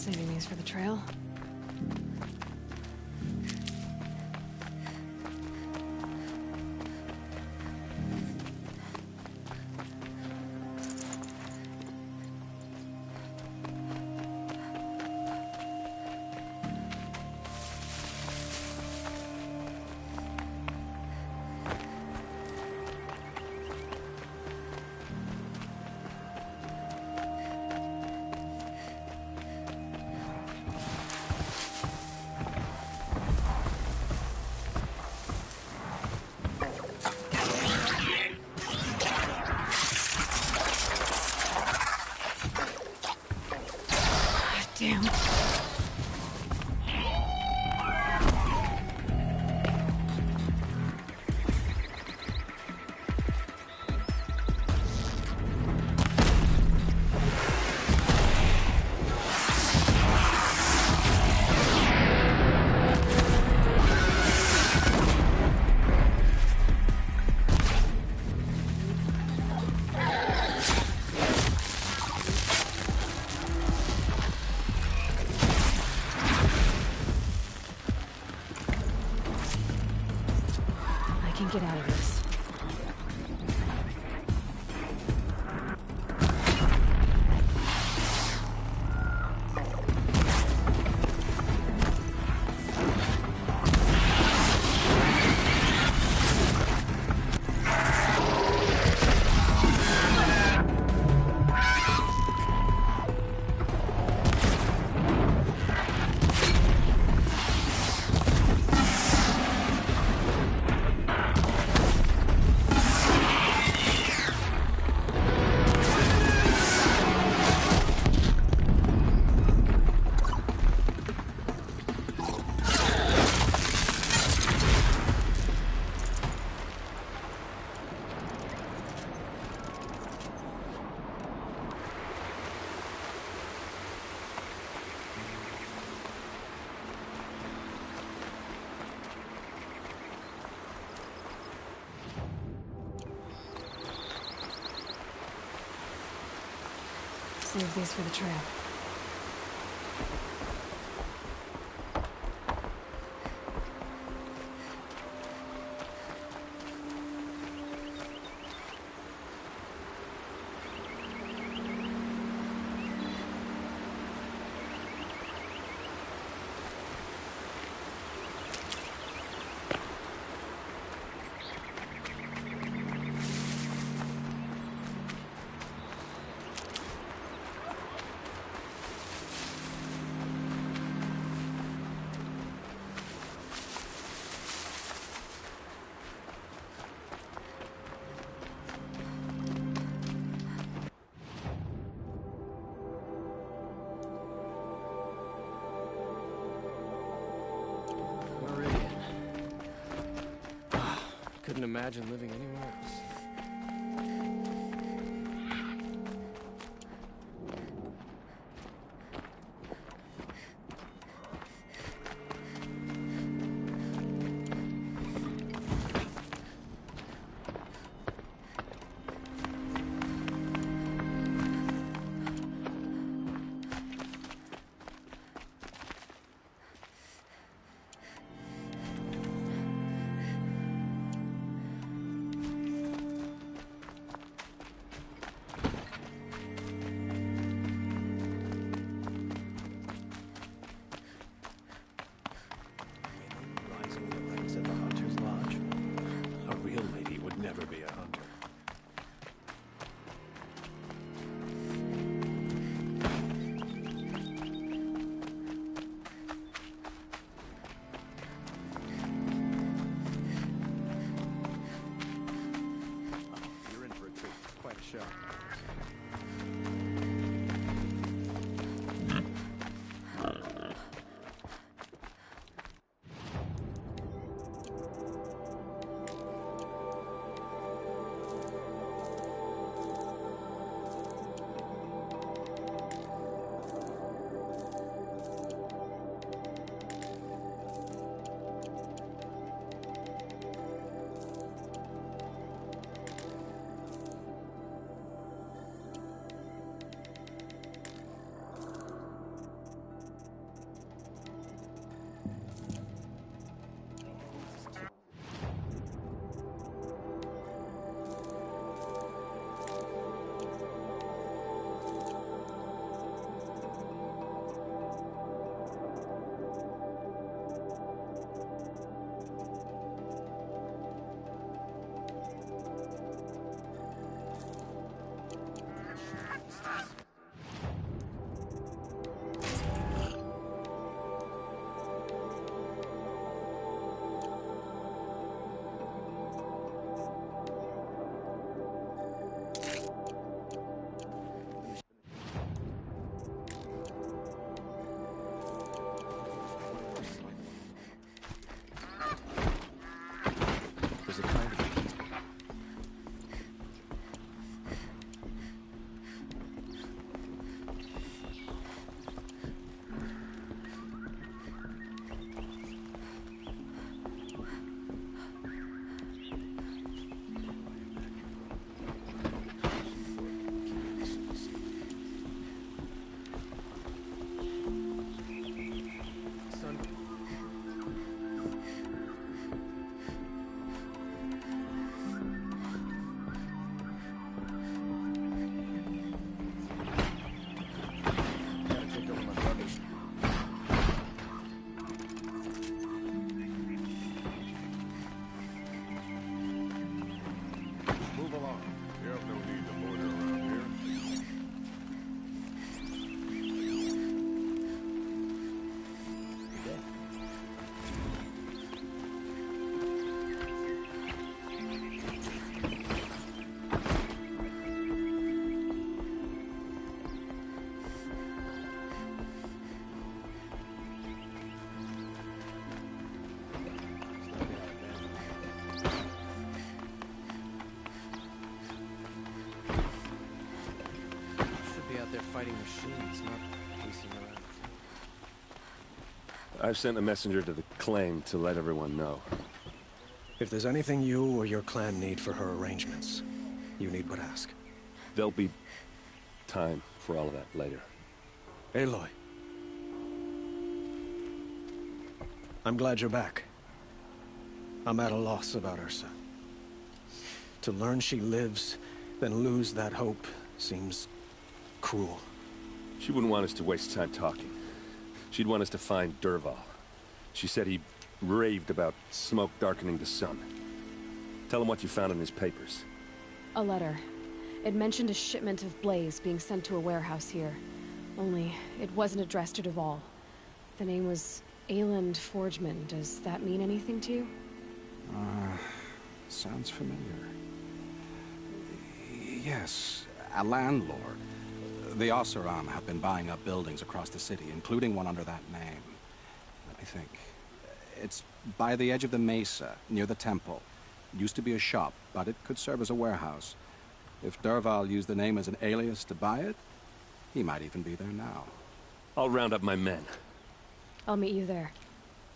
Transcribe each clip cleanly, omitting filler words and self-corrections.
Saving these for the trail. Damn. Get out of this. Save these for the trail. Couldn't imagine living anywhere else. fighting machines, not chasing around. I've sent a messenger to the claim to let everyone know. If there's anything you or your clan need for her arrangements, you need but ask. There'll be time for all of that later. Aloy. I'm glad you're back. I'm at a loss about Ursa. To learn she lives, then lose that hope, seems cruel. She wouldn't want us to waste time talking. She'd want us to find Dervahl. She said he raved about smoke darkening the sun. Tell him what you found in his papers. A letter. It mentioned a shipment of blaze being sent to a warehouse here. Only, it wasn't addressed to Dervahl. The name was Ayland Forgeman. Does that mean anything to you? Sounds familiar. Yes, a landlord. The Oseram have been buying up buildings across the city, including one under that name. Let me think. It's by the edge of the mesa, near the temple. It used to be a shop, but it could serve as a warehouse. If Dervahl used the name as an alias to buy it, he might even be there now. I'll round up my men. I'll meet you there.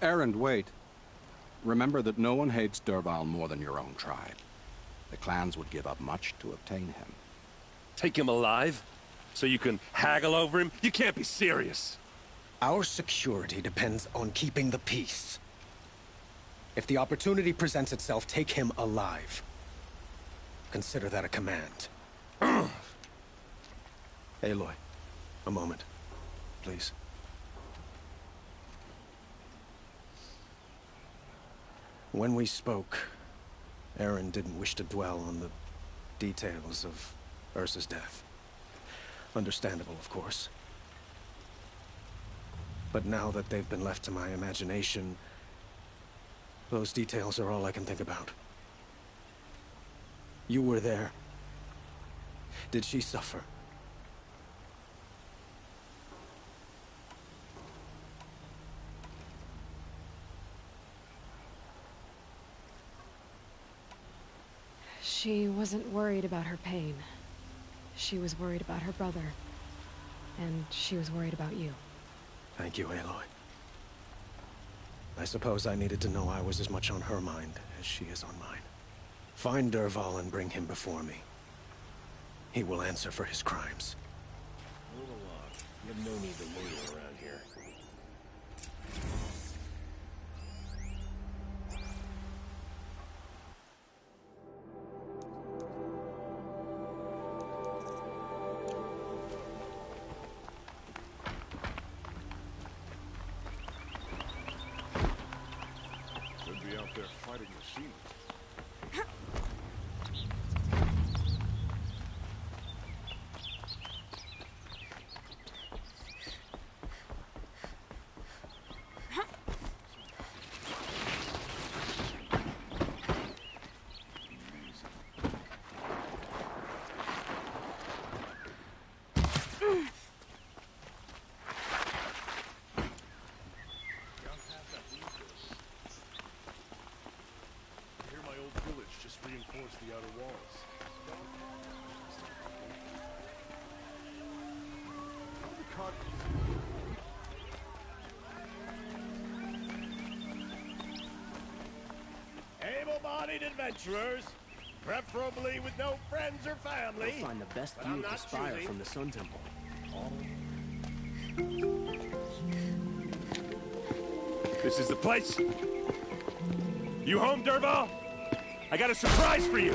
Erend, wait. Remember that no one hates Dervahl more than your own tribe. The clans would give up much to obtain him. Take him alive? So you can haggle over him? You can't be serious. Our security depends on keeping the peace. If the opportunity presents itself, take him alive. Consider that a command. Aloy, a moment, please. When we spoke, Erend didn't wish to dwell on the details of Ursa's death. Understandable, of course. But now that they've been left to my imagination, those details are all I can think about. You were there. Did she suffer? She wasn't worried about her pain. She was worried about her brother. And she was worried about you. Thank you, Aloy. I suppose I needed to know I was as much on her mind as she is on mine. Find Dervahl and bring him before me. He will answer for his crimes. Move along. You have no need to loiter around here. Should be out there fighting machines. Reinforce the outer walls. Able-bodied adventurers, preferably with no friends or family. You'll find the best but view I'm of the not spire choosing. from the Sun Temple. This is the place? You home, Dervahl? I got a surprise for you!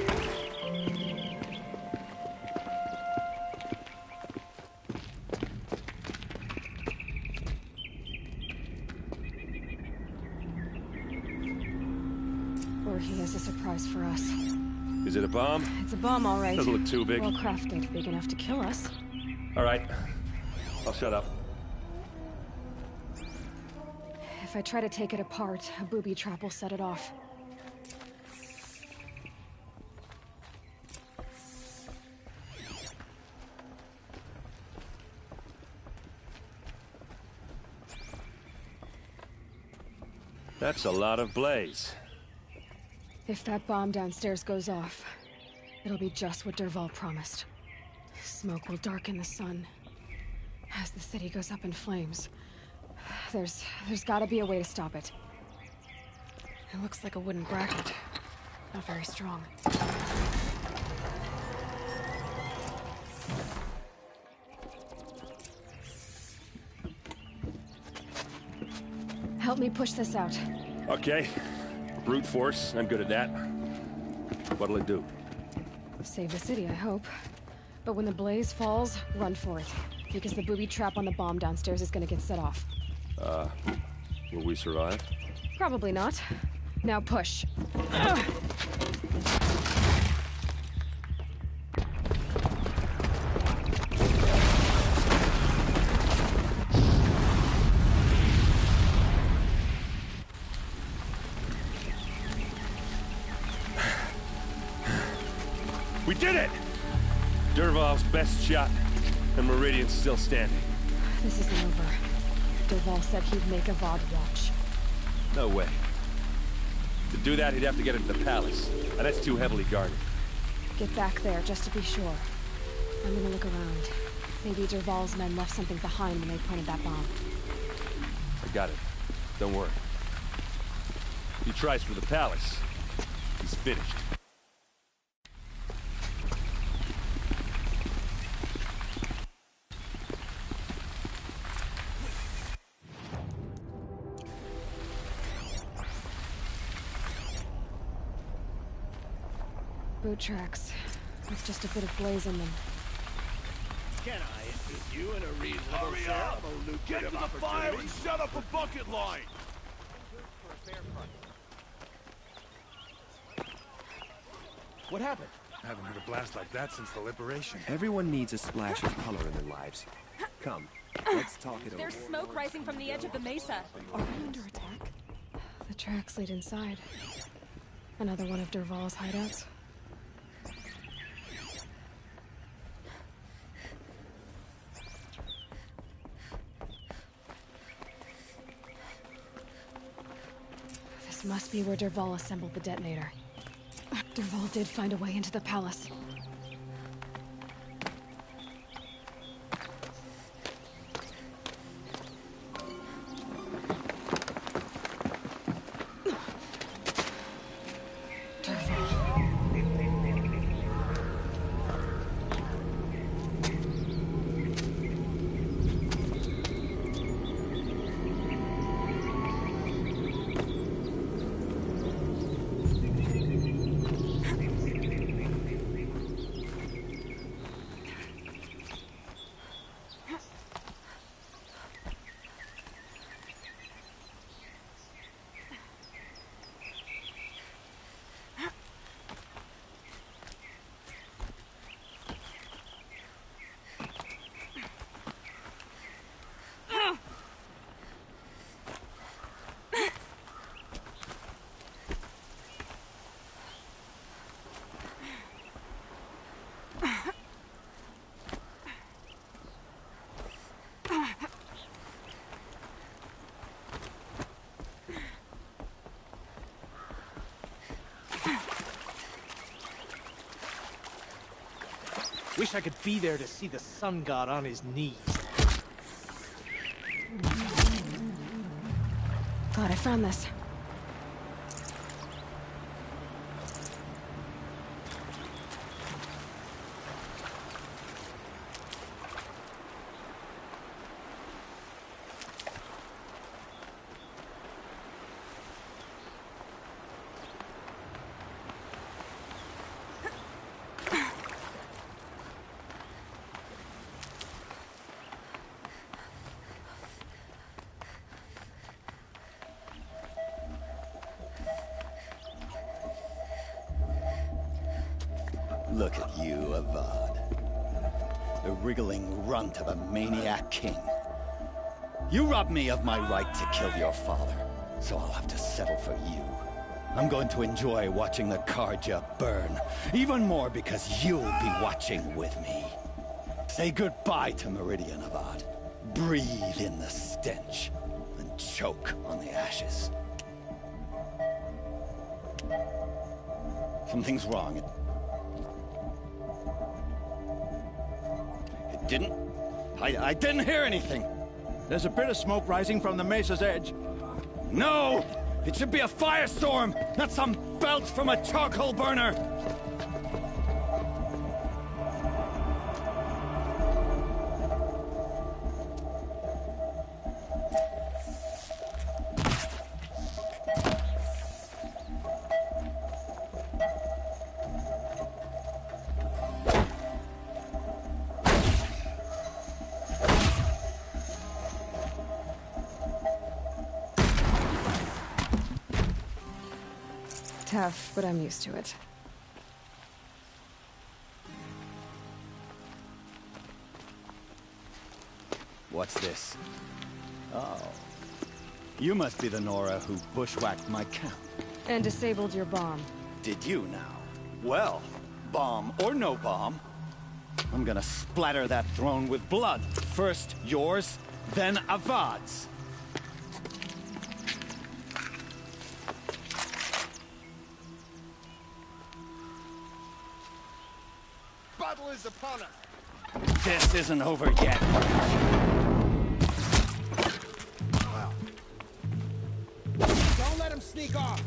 Or he has a surprise for us. Is it a bomb? It's a bomb, all right. Doesn't look too big. Well crafted, big enough to kill us. All right. I'll shut up. If I try to take it apart, a booby trap will set it off. That's a lot of blaze. If that bomb downstairs goes off, it'll be just what Dervahl promised. Smoke will darken the sun, As the city goes up in flames, there's gotta be a way to stop it. It looks like a wooden bracket. Not very strong. Help me push this out. Okay. Brute force, I'm good at that. What'll it do? Save the city, I hope. But when the blaze falls, run for it. Because the booby trap on the bomb downstairs is gonna get set off. Will we survive? Probably not. Now push. We did it! Dervahl's best shot, and Meridian's still standing. This isn't over. Dervahl said he'd make Avad watch. No way. To do that, he'd have to get into the palace, and that's too heavily guarded. Get back there, just to be sure. I'm gonna look around. Maybe Dervahl's men left something behind when they planted that bomb. I got it. Don't worry. If he tries for the palace, he's finished. Boot tracks, with just a bit of blaze in them. Can I interest you in a reasonable share of a lucrative Get to the fire and set up a bucket line! What happened? I haven't heard a blast like that since the liberation. Everyone needs a splash of color in their lives. Come, let's talk it over. There's smoke rising from the edge of the mesa. Are we under attack? The tracks lead inside. Another one of Dervahl's hideouts. This must be where Dervahl assembled the detonator. Dervahl did find a way into the palace. Wish I could be there to see the sun god on his knees. Glad I found this. Look at you, Avad. The wriggling runt of a maniac king. You robbed me of my right to kill your father, so I'll have to settle for you. I'm going to enjoy watching the Carja burn, even more because you'll be watching with me. Say goodbye to Meridian, Avad. Breathe in the stench, and choke on the ashes. Something's wrong. It didn't I didn't hear anything. There's a bit of smoke rising from the mesa's edge. No! It should be a firestorm, not some belch from a charcoal burner! Tough, but I'm used to it. What's this? Oh. You must be the Nora who bushwhacked my camp. And disabled your bomb. Did you now? Well, bomb or no bomb, I'm gonna splatter that throne with blood. First yours, then Avad's. Battle is upon us. This isn't over yet. Well. Don't let him sneak off.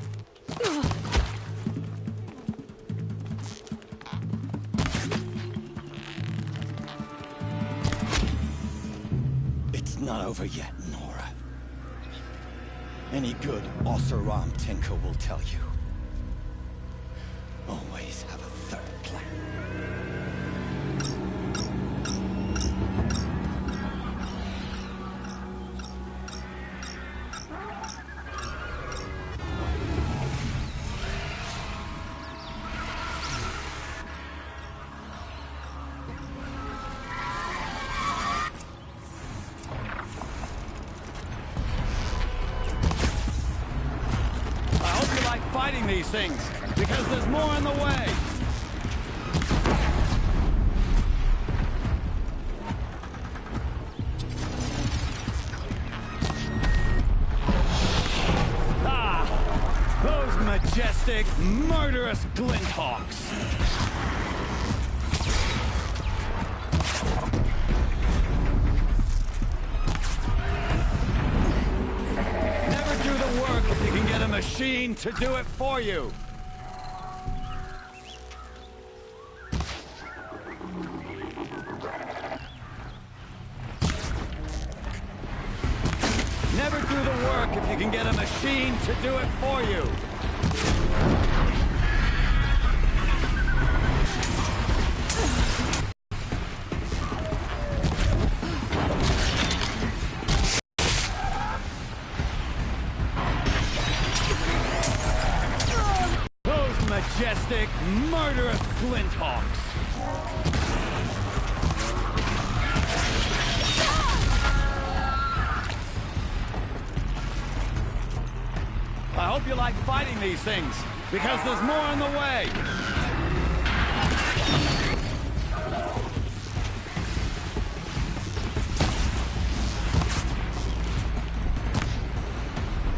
It's not over yet, Nora. Any good Oseram Tinker will tell you. Always have a third plan. Fighting these things, because there's more in the way. Ah! Those majestic, murderous Glinthawks. Machine to do it for you. Never do the work if you can get a machine to do it for you. Majestic, murderous Glinthawks. I hope you like fighting these things, because there's more on the way.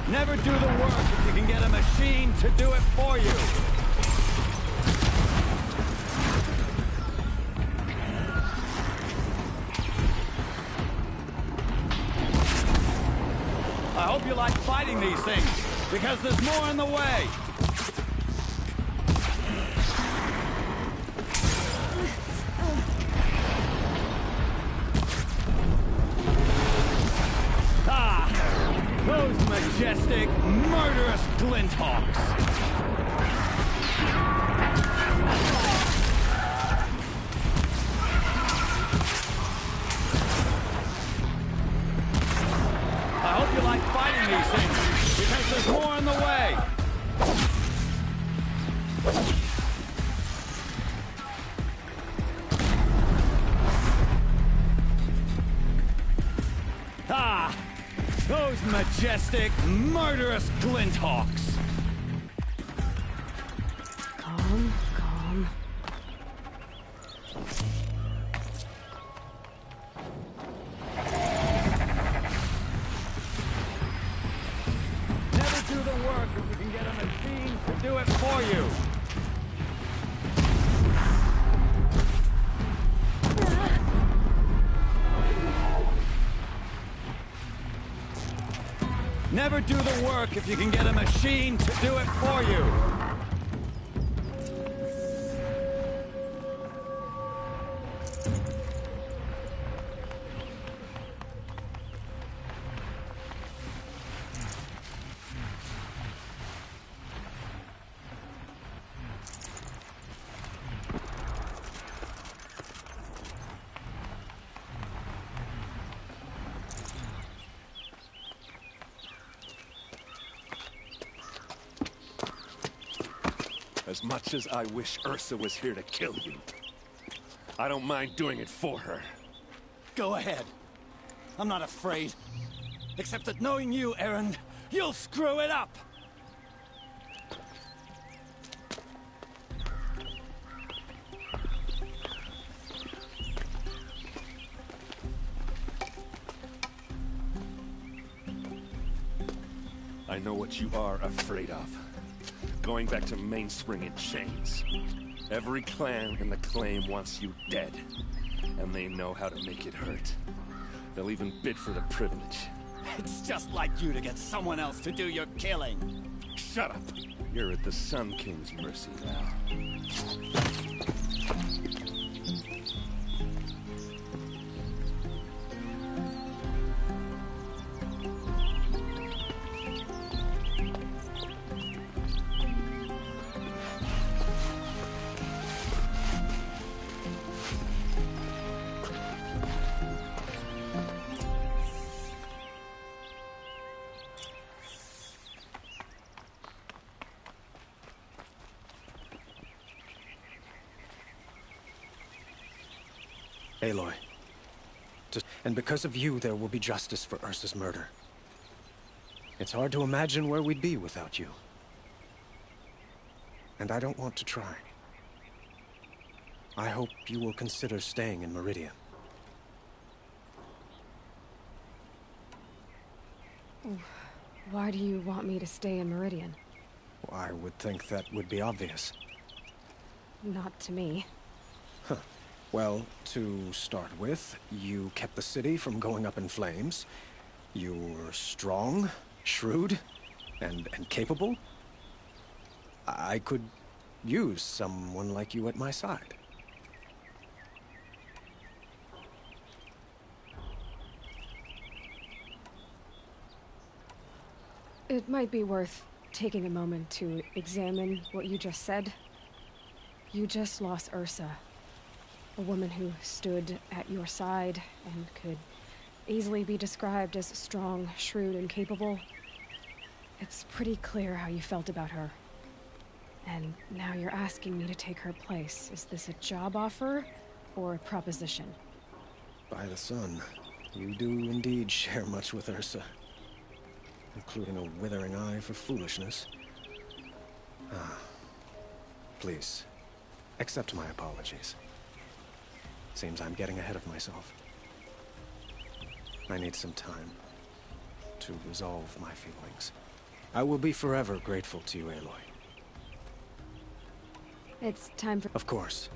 Never do the work if you can get a machine to do it for you. I hope you like fighting these things, because there's more in the way. Ah! Those majestic, murderous Glinthawks. I hope you like fighting these things, because there's more in the way. Ah! Those majestic, murderous Glinthawks. Calm, calm. Do the work if you can get a machine to do it for you. Never do the work if you can get a machine to do it for you. As much as I wish Ursa was here to kill you, I don't mind doing it for her. Go ahead. I'm not afraid. Except that knowing you, Erend, you'll screw it up! I know what you are afraid of. Going back to Mainspring in chains. Every clan in the claim wants you dead. And they know how to make it hurt. They'll even bid for the privilege. It's just like you to get someone else to do your killing. Shut up! You're at the Sun King's mercy now. Aloy. And because of you, there will be justice for Ursa's murder. It's hard to imagine where we'd be without you. And I don't want to try. I hope you will consider staying in Meridian. Why do you want me to stay in Meridian? Well, I would think that would be obvious. Not to me. Huh. Well, to start with, you kept the city from going up in flames. You were strong, shrewd, and capable. I could use someone like you at my side. It might be worth taking a moment to examine what you just said. You just lost Ursa. A woman who stood at your side and could easily be described as strong, shrewd, and capable. It's pretty clear how you felt about her. And now you're asking me to take her place. Is this a job offer or a proposition? By the sun, you do indeed share much with Ursa. Including a withering eye for foolishness. Please, accept my apologies. Seems I'm getting ahead of myself. I need some time to resolve my feelings. I will be forever grateful to you, Aloy. It's time for— Of course.